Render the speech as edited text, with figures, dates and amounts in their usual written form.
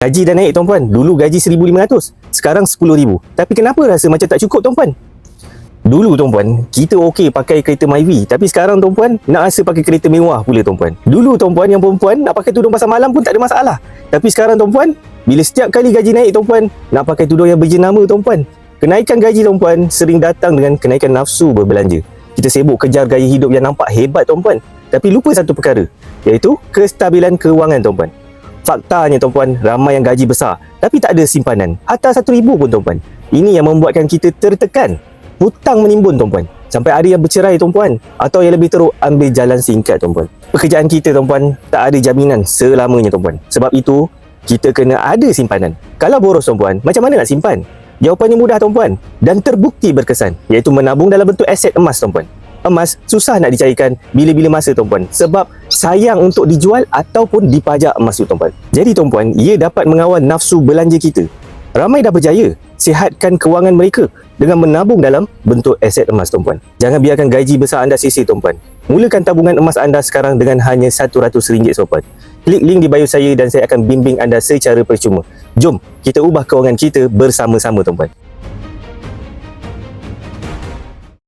Gaji dah naik tuan-puan. Dulu gaji 1,500, sekarang 10,000. Tapi kenapa rasa macam tak cukup tuan-puan? Dulu tuan-puan, kita okey pakai kereta Myvi, tapi sekarang tuan-puan nak rasa pakai kereta mewah pula tuan-puan. Dulu tuan-puan, yang perempuan nak pakai tudung pasar malam pun tak ada masalah. Tapi sekarang tuan-puan, bila setiap kali gaji naik tuan-puan, nak pakai tudung yang berjenama tuan-puan. Kenaikan gaji tuan-puan sering datang dengan kenaikan nafsu berbelanja. Kita sibuk kejar gaya hidup yang nampak hebat tuan-puan, tapi lupa satu perkara, iaitu kestabilan kewangan tuan-puan. Faktanya tuan-puan, ramai yang gaji besar tapi tak ada simpanan, hatta 1,000 pun tuan-puan. Ini yang membuatkan kita tertekan. Hutang menimbun tuan-puan, sampai ada yang bercerai tuan-puan, atau yang lebih teruk, ambil jalan singkat tuan-puan. Pekerjaan kita tuan-puan tak ada jaminan selamanya tuan-puan. Sebab itu, kita kena ada simpanan. Kalau boros tuan-puan, macam mana nak simpan? Jawapannya mudah tuan-puan, dan terbukti berkesan, iaitu menabung dalam bentuk aset emas tuan-puan. Emas susah nak dicairkan bila-bila masa tuan-puan, sebab sayang untuk dijual ataupun dipajak emas tu tuan-puan. Jadi tuan-puan, ia dapat mengawal nafsu belanja kita. Ramai dah berjaya sihatkan kewangan mereka dengan menabung dalam bentuk aset emas tuan-puan. Jangan biarkan gaji besar anda sia-sia tuan-puan. Mulakan tabungan emas anda sekarang dengan hanya RM100 tuan-puan. Klik link di bio saya dan saya akan bimbing anda secara percuma. Jom kita ubah kewangan kita bersama-sama tuan-puan.